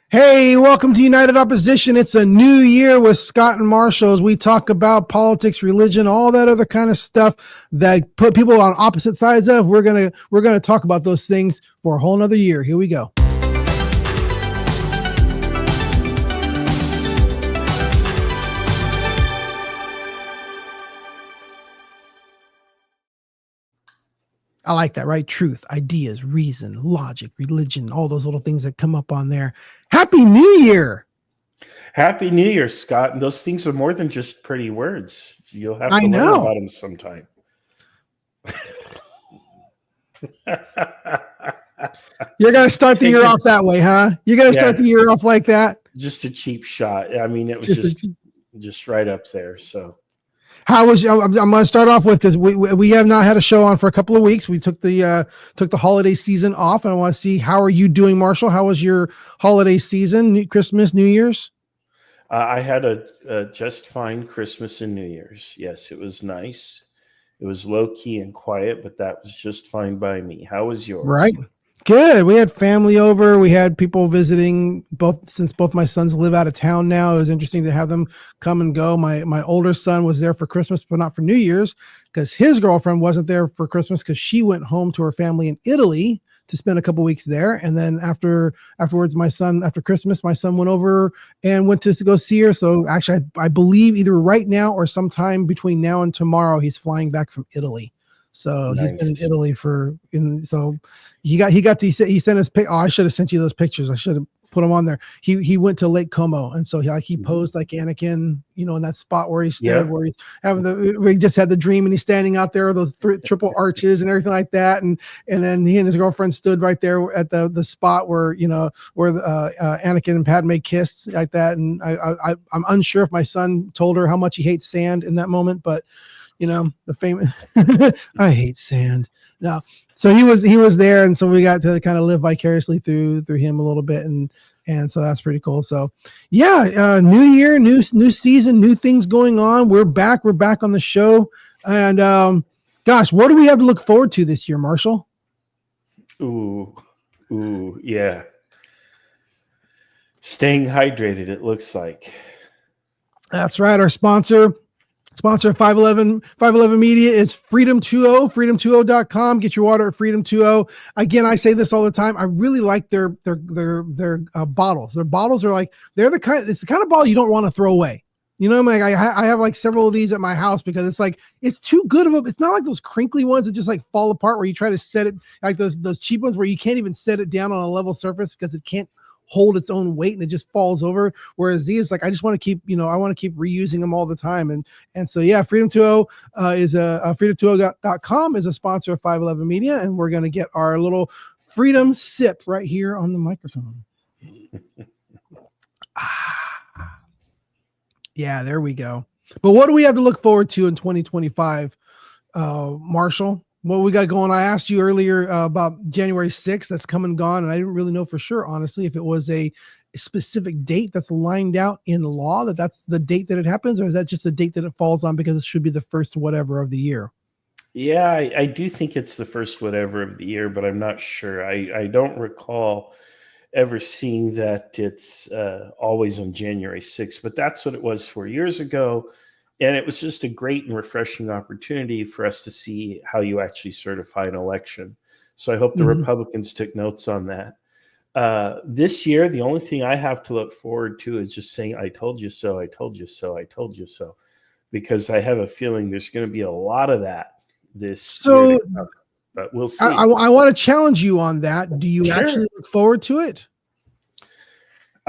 Hey, welcome to United Opposition. It's a new year with Scott and Marshall as we talk about politics, religion, all that other kind of stuff that put people on opposite sides of. We're gonna talk about those things for a whole nother year. Here we go. I like that, right? Truth, ideas, reason, logic, religion, all those little things that come up on there. Happy New Year. Happy New Year, Scott. And those things are more than just pretty words. You'll have I to learn know. about them sometime. You're going to start the year off that way, huh? You're going to start the year off like that? Just a cheap shot. I mean, it was just right up there. So how was I'm going to start off with, because we have not had a show on for a couple of weeks. We took the holiday season off, and I want to see, how are you doing, Marshall? How was your holiday season, Christmas, New Year's? I had a just fine Christmas and New Year's. Yes, it was nice. It was low key and quiet, but that was just fine by me. How was yours? Right. Good. We had family over. We had people visiting, since both my sons live out of town now. It was interesting to have them come and go. My older son was there for Christmas, but not for New Year's, because his girlfriend wasn't there for Christmas because she went home to her family in Italy to spend a couple weeks there. And then afterwards, after Christmas, my son went over and went to go see her. So actually, I believe either right now or sometime between now and tomorrow, he's flying back from Italy. So nice. He's been in Italy so he sent us. I should have sent you those pictures. I should have put them on there. He went to Lake Como, and so he posed like Anakin, in that spot where he stood, where he's having we just had the dream, and he's standing out there, those triple arches and everything like that, and then he and his girlfriend stood right there at the spot where Anakin and Padme kissed like that. And I'm unsure if my son told her how much he hates sand in that moment, but the famous I hate sand. No. So he was there, and so we got to kind of live vicariously through him a little bit, and so that's pretty cool. So yeah, new year, new season, new things going on. We're back on the show, and gosh, what do we have to look forward to this year, Marshall? Ooh, yeah. Staying hydrated, it looks like. That's right. Our sponsor of 511 Media is Freedom20, freedom20.com. Get your water at Freedom20. Again, I say this all the time. I really like their bottles. Their bottles are like, it's the kind of bottle you don't want to throw away. I have like several of these at my house because it's too good of a, it's not like those crinkly ones that just like fall apart where you try to set it, like those cheap ones where you can't even set it down on a level surface because it can't hold its own weight and it just falls over. Whereas these, I just want to keep, I want to keep reusing them all the time. And so, yeah, Freedom20 is freedom20.com is a sponsor of 511 Media. And we're going to get our little freedom sip right here on the microphone. Yeah, there we go. But what do we have to look forward to in 2025, Marshall? What we got going? I asked you earlier about January 6th. That's come and gone, and I didn't really know for sure, honestly, if it was a specific date that's lined out in law, that's the date that it happens, or is that just the date that it falls on because it should be the first whatever of the year? Yeah, I do think it's the first whatever of the year, but I'm not sure. I don't recall ever seeing that it's always on January 6th, but that's what it was 4 years ago. And it was just a great and refreshing opportunity for us to see how you actually certify an election. So I hope the Republicans took notes on that. This year, the only thing I have to look forward to is just saying, I told you so, I told you so, I told you so. Because I have a feeling there's going to be a lot of that this year. But we'll see. I want to challenge you on that. Do you actually look forward to it?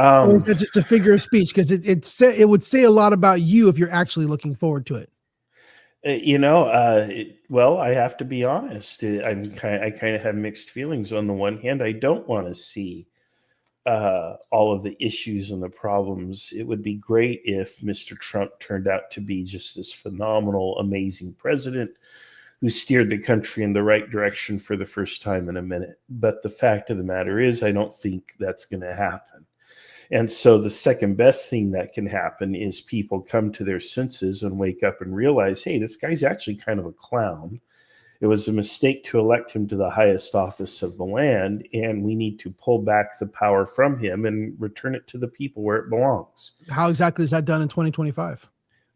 Or is that just a figure of speech? Because it would say a lot about you if you're actually looking forward to it. Well, I have to be honest. I kind of have mixed feelings. On the one hand, I don't want to see all of the issues and the problems. It would be great if Mr. Trump turned out to be just this phenomenal, amazing president who steered the country in the right direction for the first time in a minute. But the fact of the matter is, I don't think that's going to happen. And so the second best thing that can happen is people come to their senses and wake up and realize, hey, this guy's actually kind of a clown. It was a mistake to elect him to the highest office of the land, and we need to pull back the power from him and return it to the people where it belongs. How exactly is that done in 2025?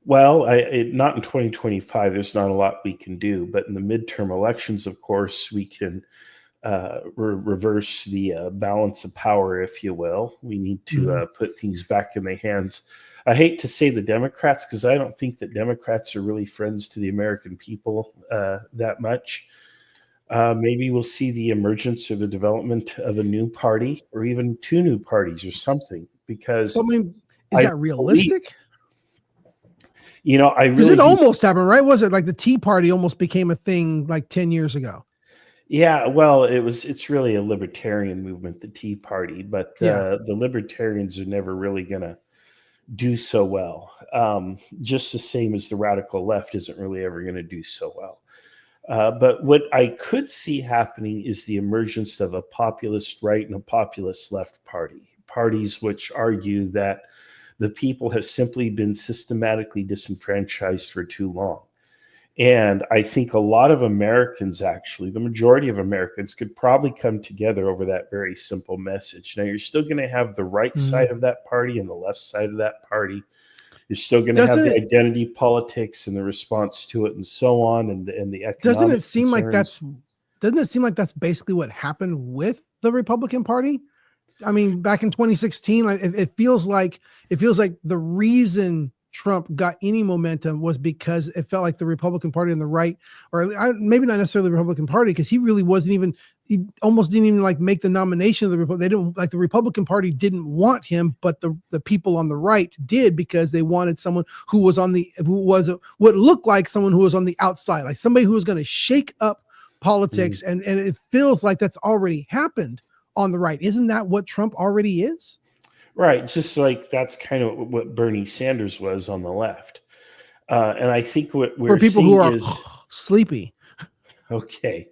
Well, not in 2025. There's not a lot we can do, but in the midterm elections, of course, we can reverse the balance of power, if you will. We need to put things back in the hands. I hate to say the Democrats, because I don't think that Democrats are really friends to the American people that much. Maybe we'll see the emergence or the development of a new party, or even two new parties or something, because I mean, is that realistic? I Because really it almost happened, right? Was it like the Tea Party almost became a thing like 10 years ago? Yeah, well, it's really a libertarian movement, the Tea Party, but the libertarians are never really going to do so well. Just the same as the radical left isn't really ever going to do so well. But what I could see happening is the emergence of a populist right and a populist left party, parties which argue that the people have simply been systematically disenfranchised for too long. And I think a lot of Americans, actually, the majority of Americans, could probably come together over that very simple message. Now, you're still going to have the right side of that party and the left side of that party. You're still going to have the identity politics and the response to it and so on, and the economic Doesn't it seem concerns. like that's basically what happened with the Republican Party? I mean, back in 2016, it feels like the reason Trump got any momentum was because it felt like the Republican Party on the right, or maybe not necessarily the Republican Party, because he almost didn't even like make the nomination of the Republican. They didn't like, the Republican Party didn't want him, but the people on the right did, because they wanted someone who was what looked like someone who was on the outside, like somebody who was going to shake up politics. And it feels like that's already happened on the right. Isn't that what Trump already is? Right. Just like that's kind of what Bernie Sanders was on the left. And I think what we're for people seeing who are is sleepy. Okay.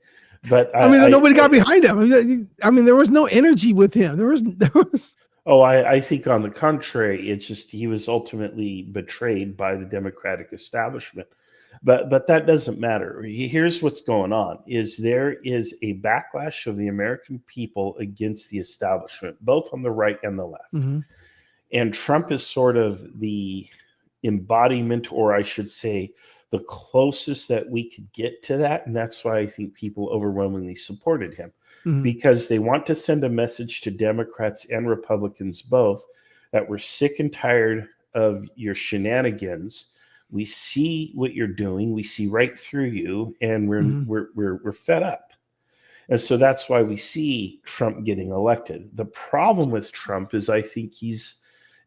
But I mean, nobody got behind him. I mean, there was no energy with him. There was. Oh, I think on the contrary, it's just he was ultimately betrayed by the Democratic establishment. But that doesn't matter. Here's what's going on: is there is a backlash of the American people against the establishment, both on the right and the left. And Trump is sort of the embodiment, or I should say, the closest that we could get to that. And that's why I think people overwhelmingly supported him, because they want to send a message to Democrats and Republicans both that we're sick and tired of your shenanigans. We see what you're doing. We see right through you, and we're fed up. And so that's why we see Trump getting elected. The problem with Trump is I think he's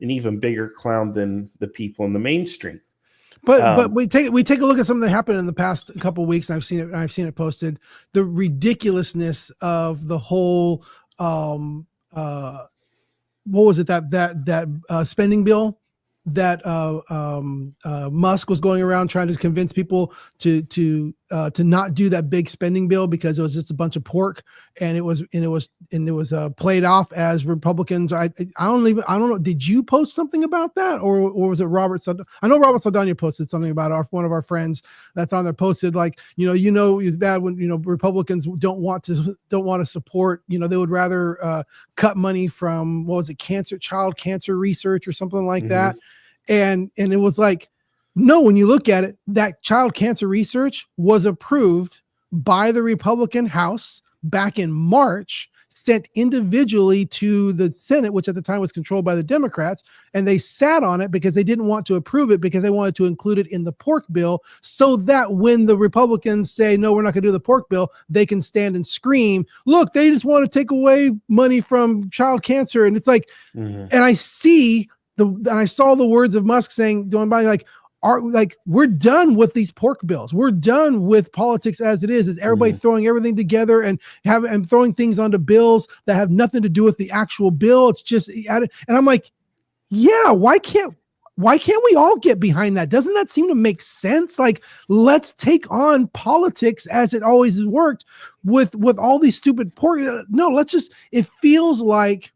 an even bigger clown than the people in the mainstream. But we take a look at something that happened in the past couple of weeks, and I've seen it posted. The ridiculousness of the whole what was it, that spending bill that Musk was going around trying to convince people to not do that big spending bill, because it was just a bunch of pork, and it was played off as Republicans. I don't know. Did you post something about that, or was it Robert? I know Robert Saldana posted something about it. One of our friends that's on there posted, like, it's bad when Republicans don't want to support. They would rather cut money from, what was it, child cancer research or something like that. And it was like, no, when you look at it, that child cancer research was approved by the Republican House back in March, sent individually to the Senate, which at the time was controlled by the Democrats, and they sat on it because they didn't want to approve it, because they wanted to include it in the pork bill, so that when the Republicans say, no, we're not going to do the pork bill, they can stand and scream, look, they just want to take away money from child cancer. And it's like, and I saw the words of Musk saying, going by, we're done with these pork bills. We're done with politics as it is. Is everybody throwing everything together and throwing things onto bills that have nothing to do with the actual bill? It's just, and I'm like, yeah, why can't we all get behind that? Doesn't that seem to make sense? Like, let's take on politics as it always has worked with all these stupid pork. No, it feels like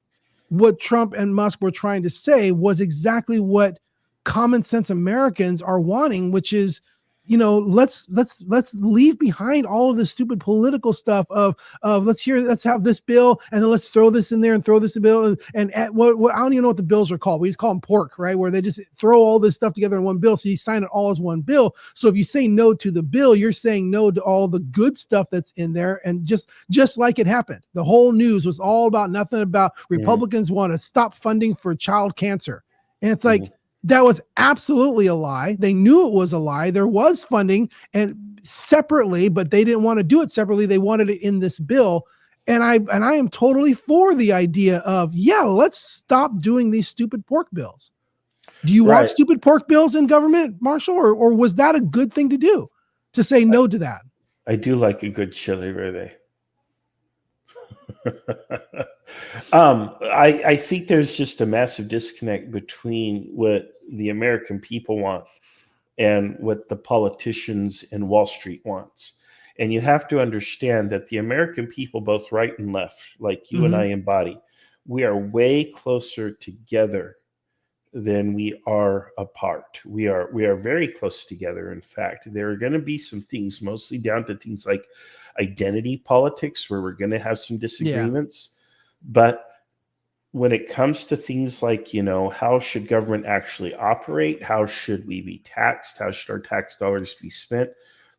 what Trump and Musk were trying to say was exactly what common sense Americans are wanting, which is let's leave behind all of this stupid political stuff of let's have this bill and then let's throw this in there and throw this in bill and at what I don't even know what the bills are called. We just call them pork, right? Where they just throw all this stuff together in one bill. So you sign it all as one bill. So if you say no to the bill, you're saying no to all the good stuff that's in there. And just like it happened, the whole news was all about nothing about Republicans want to stop funding for child cancer. And it's like, that was absolutely a lie. They knew it was a lie. There was funding and separately, but they didn't want to do it separately. They wanted it in this bill. And I am totally for the idea of, let's stop doing these stupid pork bills. Do you want stupid pork bills in government, Marshall? Or was that a good thing to do, to say no to that? I do like a good chili verde. I think there's just a massive disconnect between what the American people want and what the politicians in Wall Street wants. And you have to understand that the American people, both right and left, like you and I embody, we are way closer together than we are apart. We are very close together. In fact, there are going to be some things, mostly down to things like identity politics, where we're going to have some disagreements. But when it comes to things like, how should government actually operate? How should we be taxed? How should our tax dollars be spent?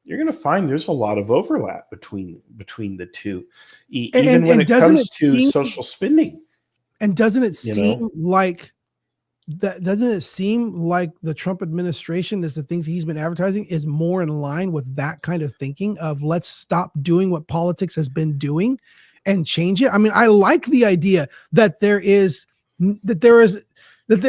You're going to find there's a lot of overlap between the two, even when it comes to social spending. And doesn't it seem like that? Doesn't it seem like the Trump administration, is the things he's been advertising, is more in line with that kind of thinking of let's stop doing what politics has been doing and change it? I mean, I like the idea that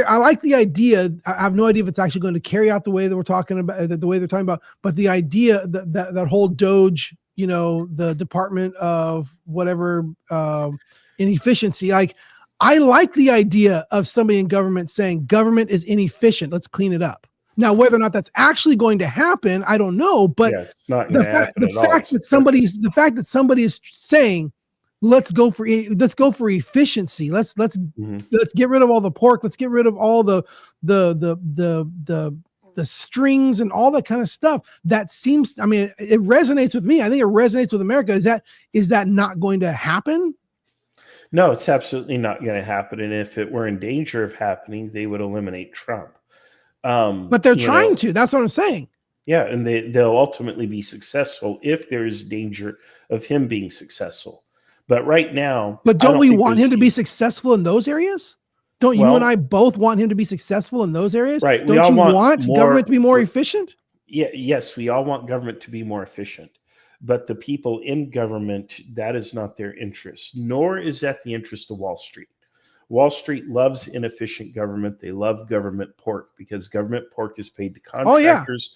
I like the idea. I have no idea if it's actually going to carry out the way that we're talking about, the way they're talking about, but the idea that whole DOGE, the Department of whatever, inefficiency, like, I like the idea of somebody in government saying government is inefficient, let's clean it up. Now, whether or not that's actually going to happen, I don't know, but it's not the fact that somebody is saying, let's go for efficiency. Let's get rid of all the pork. Let's get rid of all the strings and all that kind of stuff. That seems, I mean, it resonates with me. I think it resonates with America. Is that not going to happen? No, it's absolutely not going to happen. And if it were in danger of happening, they would eliminate Trump. But they're trying to. That's what I'm saying. Yeah, and they'll ultimately be successful if there is danger of him being successful. But right now, but don't we want him to be successful in those areas? Don't you and I both want him to be successful in those areas? Right. Don't you want government to be more efficient? Yeah. Yes, we all want government to be more efficient. But the people in government, that is not their interest, nor is that the interest of Wall Street. Wall Street loves inefficient government. They love government pork because government pork is paid to contractors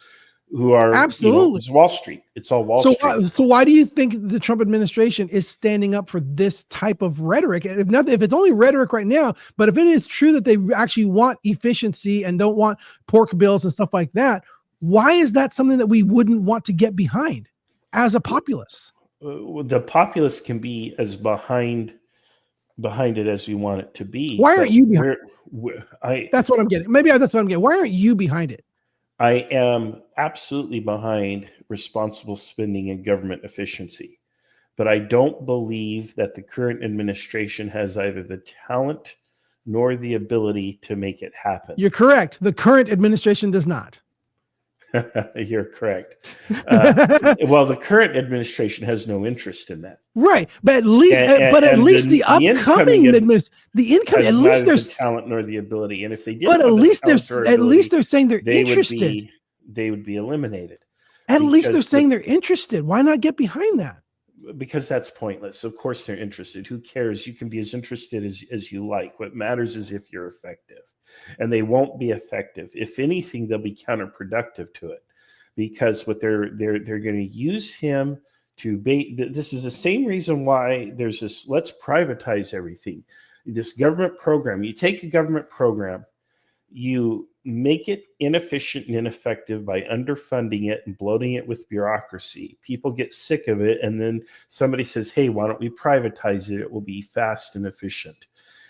who are absolutely. It's Wall Street. It's all Wall Street. So why do you think the Trump administration is standing up for this type of rhetoric? If it's only rhetoric right now, but if it is true that they actually want efficiency and don't want pork bills and stuff like that, why is that something that we wouldn't want to get behind as a populace? The populace can be as behind it as we want it to be. Why aren't you behind it? That's what I'm getting. Maybe that's what I'm getting. Why aren't you behind it? I am absolutely behind responsible spending and government efficiency, but I don't believe that the current administration has either the talent nor the ability to make it happen. You're correct. The current administration does not. You're correct. Well, the current administration has no interest in that, right? But at least, the upcoming administration, at least there's the talent nor the ability. And if they did, but at least they're saying they're interested. They would be eliminated. At least they're saying they're interested. Why not get behind that? Because that's pointless. Of course they're interested. Who cares? You can be as interested as you like. What matters is if you're effective. And they won't be effective. If anything, they'll be counterproductive to it, because what they're going to use him to be. This is the same reason why there's this let's privatize everything. This government program. You take a government program, you make it inefficient and ineffective by underfunding it and bloating it with bureaucracy. People get sick of it, and then somebody says, "Hey, why don't we privatize it? It will be fast and efficient."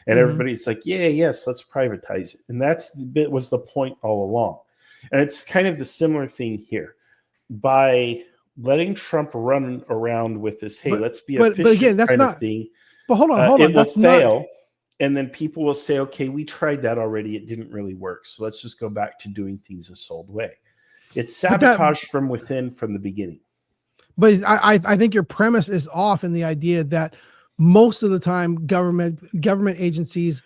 And everybody's like, yes, let's privatize it. And was the point all along. And it's kind of the similar thing here. by letting Trump run around with this, hey, But let's be but efficient again, that's kind of not. thing, But hold on, hold it on. will That's not. fail. And then people will say, okay, we tried that already. It didn't really work. So let's just go back to doing things a sold way. It's But that. sabotage from within from the beginning. But I think your premise is off in the idea that most of the time government agencies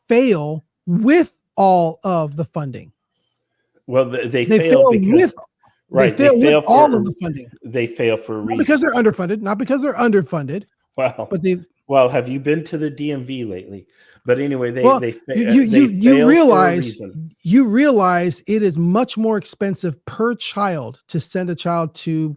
fail with all of the funding. Well, they They fail fail because, with right, they fail with all of the funding. they fail for a Not because reason. they're underfunded, not because they're underfunded, Well, but they. well, have you been to the DMV lately? But anyway, Well, they you fail for a realize reason. it is much more expensive per child to send a child to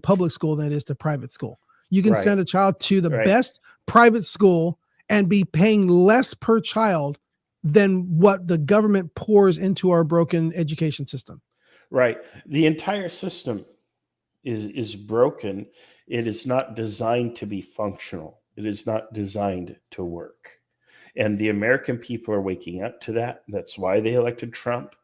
public school than it is to private school. You can Right. send a child to the Right. best private school and be paying less per child than what the government pours into our broken education system. Right. The entire system is broken. It is not designed to be functional. It is not designed to work. And the American people are waking up to that. That's why they elected Trump,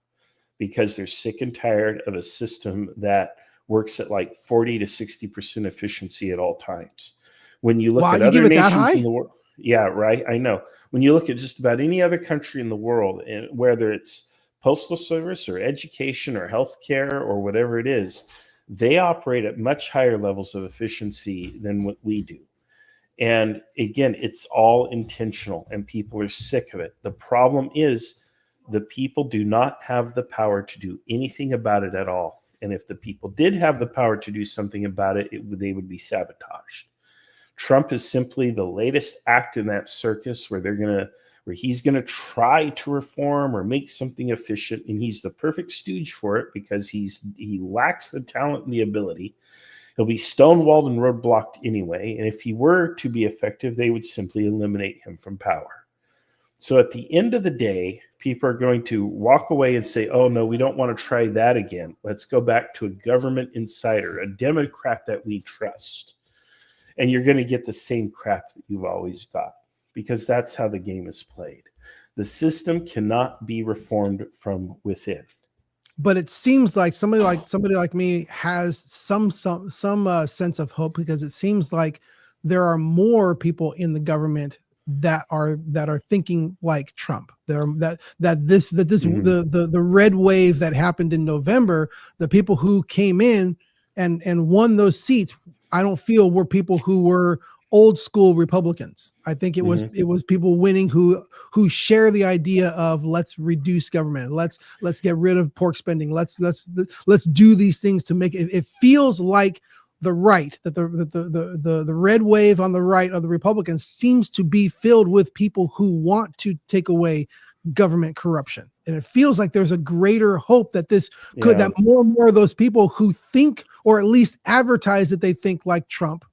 because they're sick and tired of a system that works at like 40 to 60% efficiency at all times. When you look Wow, at you give other it that nations high? in the world, yeah, right. I know. When you look at just about any other country in the world, and whether it's postal service or education or healthcare or whatever it is, they operate at much higher levels of efficiency than what we do. And again, it's all intentional and people are sick of it. The problem is the people do not have the power to do anything about it at all. And if the people did have the power to do something about it, they would be sabotaged. Trump is simply the latest act in that circus where he's going to try to reform or make something efficient, and he's the perfect stooge for it because he lacks the talent and the ability. He'll be stonewalled and roadblocked anyway, and if he were to be effective, they would simply eliminate him from power. So at the end of the day, people are going to walk away and say, oh no, we don't want to try that again. Let's go back to a government insider, a Democrat that we trust. And you're going to get the same crap that you've always got, because that's how the game is played. The system cannot be reformed from within. But it seems like somebody like me has some sense of hope, because it seems like there are more people in the government that are thinking like Trump. The red wave that happened in November, the people who came in and won those seats, I don't feel were people who were old school Republicans. I think it was people winning who share the idea of let's reduce government, let's get rid of pork spending, let's do these things to make it. It feels like the right, that the red wave on the right of the Republicans seems to be filled with people who want to take away government corruption. And it feels like there's a greater hope that this could, that more and more of those people who think, or at least advertise that they think like Trump,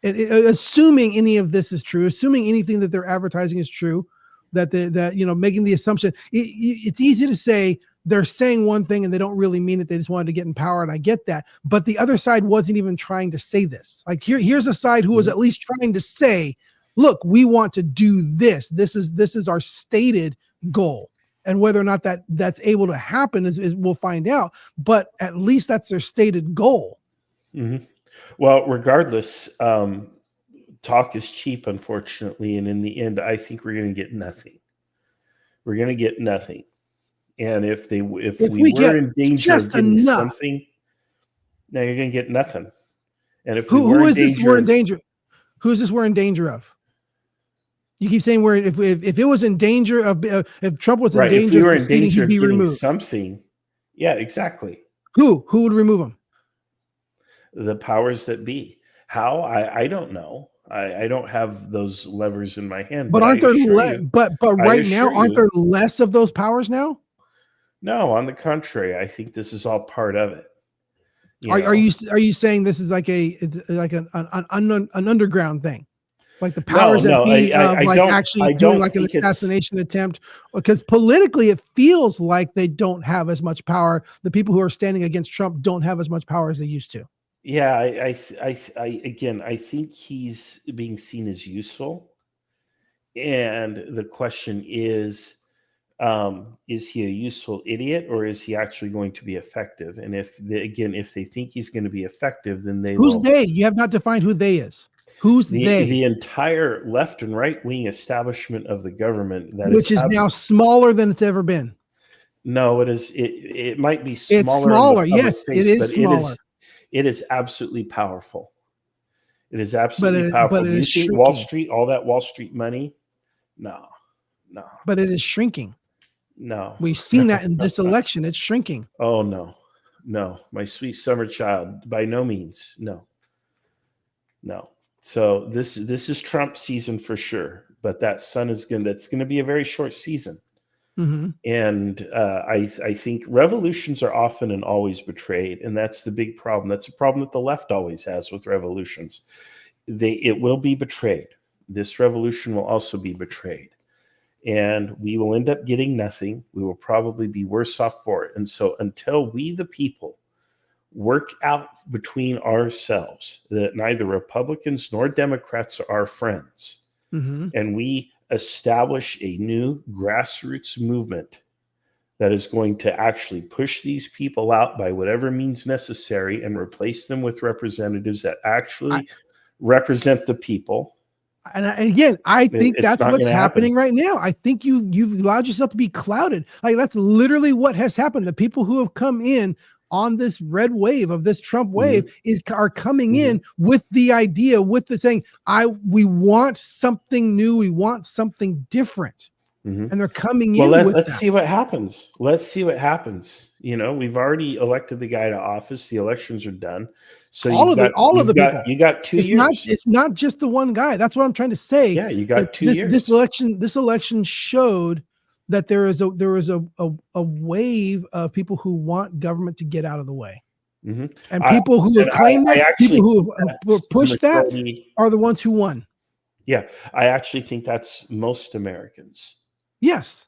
and assuming any of this is true, assuming anything that they're advertising is true, that making the assumption, it's easy to say they're saying one thing and they don't really mean it. They just wanted to get in power. And I get that. But the other side wasn't even trying to say this. Like here's a side who was at least trying to say, look, we want to do this. This is our stated goal. And whether or not that's able to happen is we'll find out. But at least that's their stated goal. Mm-hmm. Well, regardless, talk is cheap, unfortunately. And in the end, I think we're going to get nothing. We're going to get nothing. And if we were in danger of getting something, now you're going to get nothing. And if who is this we're in danger? Who is this we're in danger of? You keep saying if it was in danger of, if Trump was in danger, if we were in danger of be getting removed. something, yeah, exactly. Who would remove him? The powers that be. How? I don't know. I don't have those levers in my hand. But aren't there? But right now, aren't there less of those powers now? No, on the contrary, I think this is all part of it. Are you saying this is like an underground thing, like the powers that be actually doing like an assassination attempt? Because politically, it feels like they don't have as much power. The people who are standing against Trump don't have as much power as they used to. Yeah, I think he's being seen as useful, and the question is, Is he a useful idiot, or is he actually going to be effective? And if they think he's going to be effective, then they Who's will. they? You have not defined who they is. Who's they? The entire left and right wing establishment of the government, Which is now smaller than it's ever been. No, it is. It might be smaller. It's smaller. Yes, space, it is but smaller. It is absolutely powerful. It is absolutely powerful. But it is shrinking. Wall Street, all that Wall Street money. No. But it is shrinking. No. We've seen that in this election. It's shrinking. Oh, no. My sweet summer child. By no means. No. So this is Trump season for sure. But that's going to be a very short season. Mm-hmm. And I think revolutions are often and always betrayed. And that's the big problem. That's a problem that the left always has with revolutions. It will be betrayed. This revolution will also be betrayed. And we will end up getting nothing. We will probably be worse off for it. And so until we, the people, work out between ourselves that neither Republicans nor Democrats are our friends, mm-hmm. and we establish a new grassroots movement that is going to actually push these people out by whatever means necessary and replace them with representatives that actually represent the people. And again, I think that's what's happening right now. I think you've allowed yourself to be clouded. Like that's literally what has happened. The people who have come in on this red wave of this Trump wave are coming in with the idea, with the saying, we want something new. We want something different. And they're coming in. Let's see what happens. Let's see what happens. We've already elected the guy to office. The elections are done. So all of the people. You got 2 years. It's not just the one guy. That's what I'm trying to say. Yeah, you got 2 years. This election showed that there is a wave of people who want government to get out of the way. And people who have claimed that, people who have pushed that are the ones who won. Yeah, I actually think that's most Americans. Yes.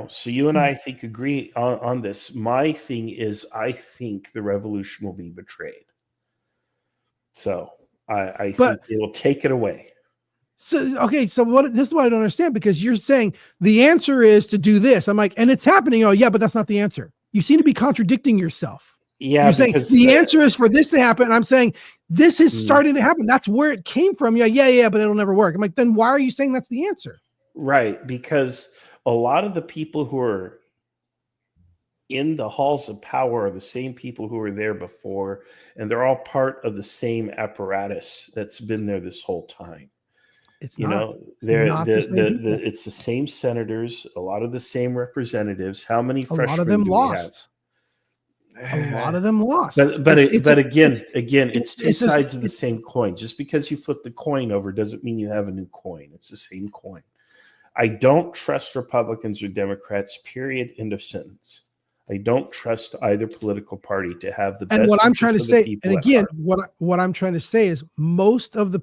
So you and I think agree on this. My thing is, I think the revolution will be betrayed. So I think it will take it away. So, okay. So this is what I don't understand, because you're saying the answer is to do this. I'm like, and it's happening. Oh yeah, but that's not the answer. You seem to be contradicting yourself. Yeah. You're saying the answer is for this to happen. And I'm saying this is starting to happen. That's where it came from. Yeah, but it'll never work. I'm like, then why are you saying that's the answer? Right. Because a lot of the people who are in the halls of power are the same people who were there before, and they're all part of the same apparatus that's been there this whole time. It's the same senators, a lot of the same representatives. How many freshmen? A lot of them lost. A lot of them lost. But again, it's two sides of the same coin. Just because you flip the coin over doesn't mean you have a new coin. It's the same coin. I don't trust Republicans or Democrats, period, end of sentence. I don't trust either political party to have the best. And what I'm trying to say, and again, what I'm trying to say is most of the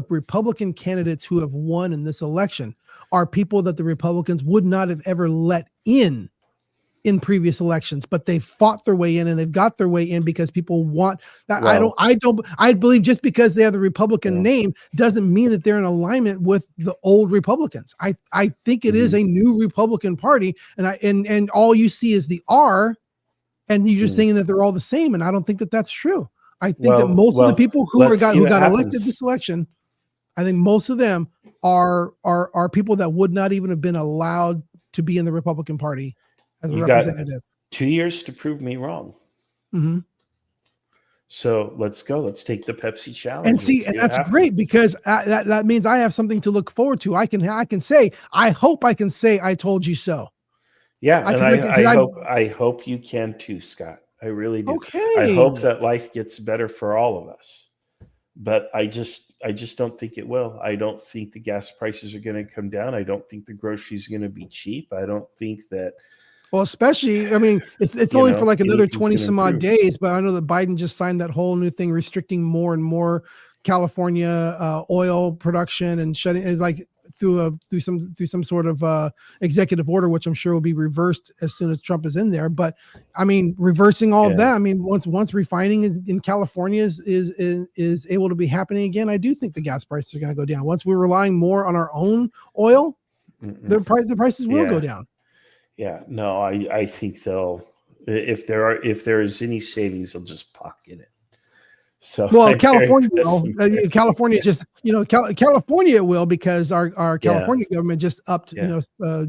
Republican candidates who have won in this election are people that the Republicans would not have ever let in previous elections, but they fought their way in, and they've got their way in because people want that. Well, I believe just because they have the Republican name doesn't mean that they're in alignment with the old Republicans. I think it is a new Republican Party, and all you see is the R, and you're just thinking that they're all the same. And I don't think that that's true. I think that most of the people who got elected this election, I think most of them are people that would not even have been allowed to be in the Republican Party as a representative. Got 2 years to prove me wrong. So let's go. Let's take the Pepsi challenge. And that's great, because that means I have something to look forward to. I can say, I hope I can say, I told you so. Yeah, I hope you can too, Scott. I really do. Okay. I hope that life gets better for all of us. But I just don't think it will. I don't think the gas prices are going to come down. I don't think the groceries are going to be cheap. I don't think that. Well, especially, I mean, it's only for like another 20 some odd days, but I know that Biden just signed that whole new thing restricting more and more California oil production and shutting it like through some sort of executive order, which I'm sure will be reversed as soon as Trump is in there. But I mean, reversing all of that, I mean, once refining in California is able to be happening again, I do think the gas prices are going to go down. Once we're relying more on our own oil, Mm-mm. The prices will go Yeah. down. Yeah. No, I think they'll, if there is any savings, they'll just pocket it. So Well, I'm very California will. pessimistic. California just, California will, because our Yeah. California government just upped, Yeah.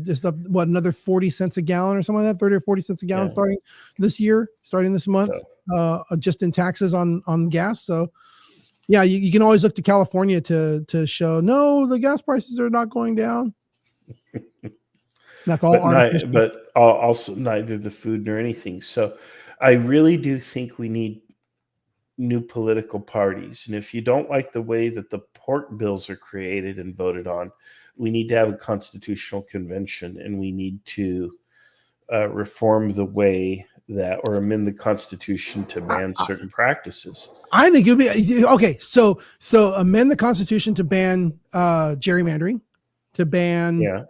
just up what, another 40 cents a gallon or something like that, 30 or 40 cents a gallon Yeah. starting this month, So, just in taxes on gas. So yeah, you can always look to California to show, no, the gas prices are not going down. That's all artificial. but also neither the food nor anything. So I really do think we need new political parties. And if you don't like the way that the pork bills are created and voted on, we need to have a constitutional convention, and we need to reform the way that, or amend the Constitution to ban certain practices. I think it would be okay. So amend the Constitution to ban gerrymandering, to ban Yeah.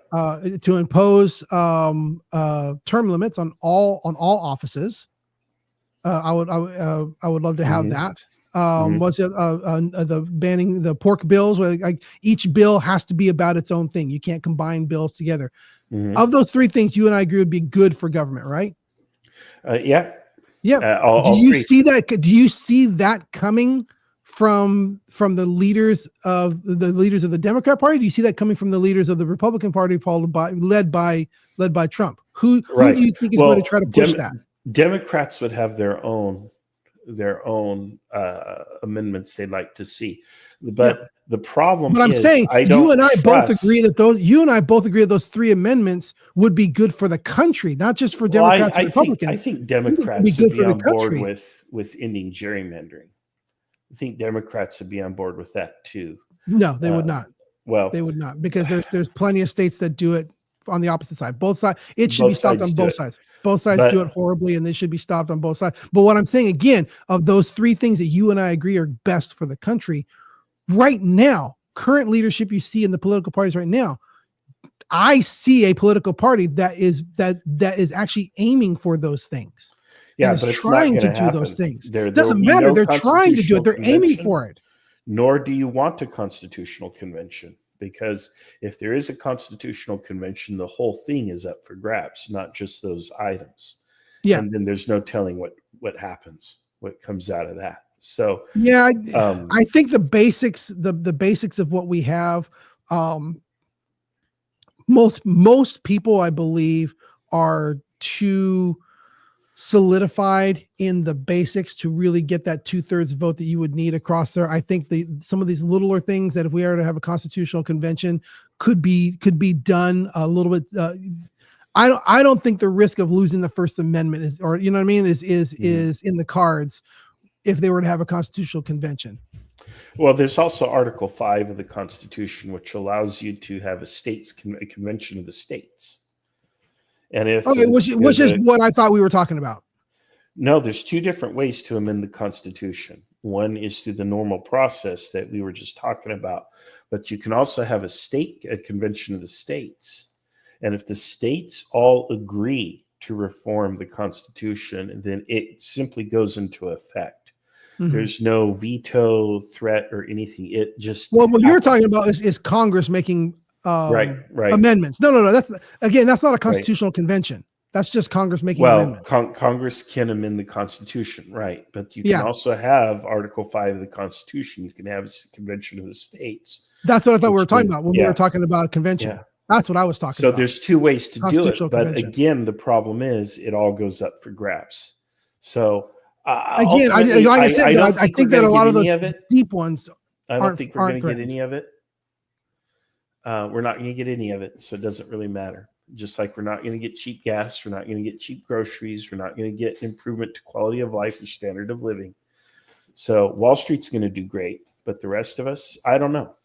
to impose term limits on all offices. I would love to have Mhm. that. Mhm. What's the banning the pork bills, where like each bill has to be about its own thing. You can't combine bills together. Mhm. Of those three things, you and I agree would be good for government, right? Yeah. Yeah. Do All you three. see that? Do you see that coming from the leaders of the Democrat Party? Do you see that coming from the leaders of the Republican Party, led by Trump? Who Right. do you think is going to Well, try to push that? Democrats would have their own amendments they'd like to see, but the problem But I'm is saying I don't you and I both trust. agree that those three amendments would be good for the country, not just for Well, Democrats and I Republicans. think It'd Democrats be would good be for the on board country. with ending gerrymandering. I think Democrats would be on board with that too. No, they would not. Well, They would not, because there's plenty of states that do it on the opposite side. Both sides. It should both be stopped sides on do both it. sides. Both sides do it But horribly, and they should be stopped on both sides. But what I'm saying, again, of those three things that you and I agree are best for the country right now, current leadership you see in the political parties right now, I see a political party that is actually aiming for those things. yeah, And is but it's not trying going to to do those happen. things. There will Doesn't be matter. no They're trying to do it. constitutional They're aiming convention, for it. nor do you want a constitutional convention, because if there is a constitutional convention, the whole thing is up for grabs, not just those items. Yeah. And then there's no telling what happens, what comes out of that. So yeah, I think the basics of what we have, most people, I believe, are too solidified in the basics to really get that 2/3 vote that you would need across there. I think some of these littler things that, if we are to have a constitutional convention, could be done a little bit. I don't think the risk of losing the First Amendment is, or you know what I mean, is in the cards if they were to have a constitutional convention. Well, there's also Article 5 of the Constitution, which allows you to have a convention of the states. And if which is what I thought we were talking about. No, there's two different ways to amend the Constitution. One is through the normal process that we were just talking about, but you can also have a convention of the states. And if the states all agree to reform the Constitution, then it simply goes into effect. Mm-hmm. There's no veto, threat, or anything. It just what you're talking about is Congress making right amendments. No. That's not a constitutional convention. That's just Congress making amendments. Congress can amend the Constitution, right? But you can also have Article 5 of the Constitution. You can have a convention of the states. That's what I thought we were talking about when we were talking about a convention. Yeah. That's what I was talking about. So there's two ways to do it. But convention. again, the problem is it all goes up for grabs. So again, I think that a lot of those deep ones I don't think we're going to get any of it. We're not going to get any of it. So it doesn't really matter. Just like we're not going to get cheap gas, we're not going to get cheap groceries, we're not going to get improvement to quality of life or standard of living. So Wall Street's going to do great, but the rest of us, I don't know.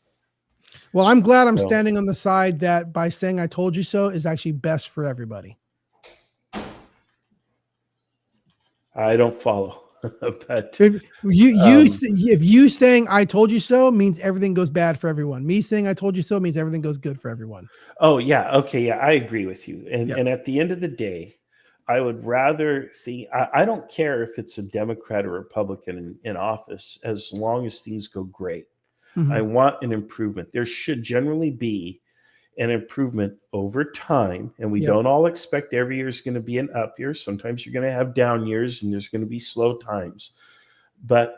Well, I'm glad I'm standing on the side that, by saying "I told you so," is actually best for everybody. I don't follow. But if you saying "I told you so" means everything goes bad for everyone. Me saying "I told you so" means everything goes good for everyone. Oh yeah, okay, yeah, I agree with you. And at the end of the day, I would rather see. I don't care if it's a Democrat or Republican in office, as long as things go great. Mm-hmm. I want an improvement. There should generally be and improvement over time. And we Yep. don't all expect every year is going to be an up year. Sometimes you're going to have down years and there's going to be slow times. But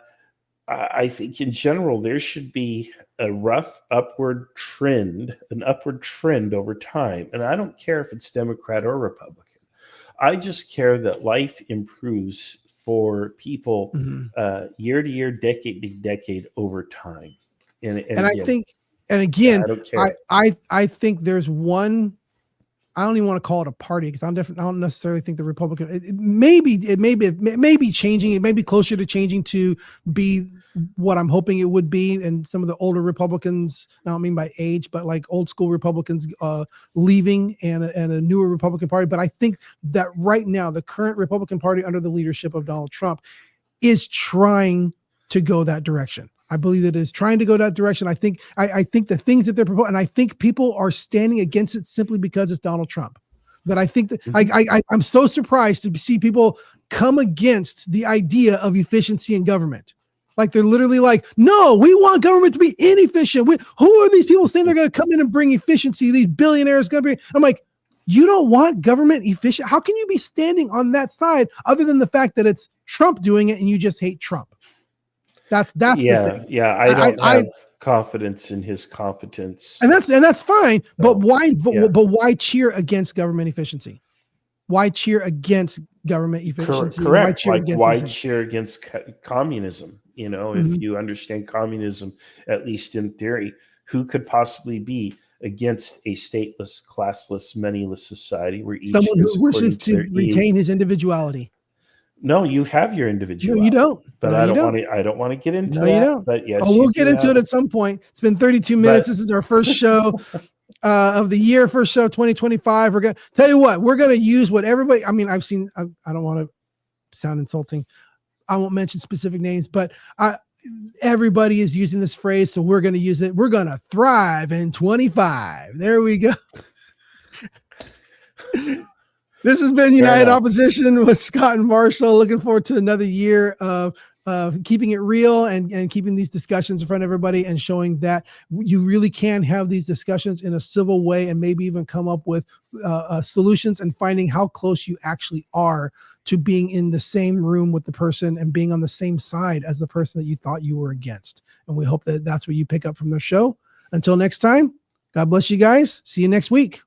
I think in general, there should be a rough upward trend, an upward trend over time. And I don't care if it's Democrat or Republican. I just care that life improves for people year to year, decade to decade over time. And And again, I think, and again, I don't care. I think there's one. I don't even want to call it a party because I don't necessarily think the Republican. It may be changing. It may be closer to changing to be what I'm hoping it would be. And some of the older Republicans, I don't mean by age, but like old school Republicans leaving and a newer Republican Party. But I think that right now, the current Republican Party under the leadership of Donald Trump is trying to go that direction. I believe it is trying to go that direction. I think the things that they're proposing, and I think people are standing against it simply because it's Donald Trump. But I think that I'm so surprised to see people come against the idea of efficiency in government. Like they're literally like, no, we want government to be inefficient. Who are these people saying they're going to come in and bring efficiency? These billionaires going to be. I'm like, you don't want government efficient. How can you be standing on that side other than the fact that it's Trump doing it and you just hate Trump? That's the thing. Yeah. I don't have confidence in his competence, and that's fine. But why? But why cheer against government efficiency? Why cheer against government efficiency? Correct. Why cheer against communism? You know, Mm-hmm. if you understand communism, at least in theory, who could possibly be against a stateless, classless, moneyless society where each someone is who wishes to according their retain his individuality? No, you have your individuality. No, you don't. But No, I you don't don't. want to. I don't want to get into No, that. you don't. But yes, Oh, we'll you get do into have it at some point. It's been 32 minutes. This is our first show of the year, first show 2025. We're gonna tell you what. We're gonna use what everybody. I mean, I've seen. I don't want to sound insulting. I won't mention specific names, but everybody is using this phrase, so we're gonna use it. We're gonna thrive in 25. There we go. This has been United Opposition with Scott and Marshall. Looking forward to another year of keeping it real and keeping these discussions in front of everybody and showing that you really can have these discussions in a civil way and maybe even come up with solutions and finding how close you actually are to being in the same room with the person and being on the same side as the person that you thought you were against. And we hope that that's what you pick up from the show. Until next time, God bless you guys. See you next week.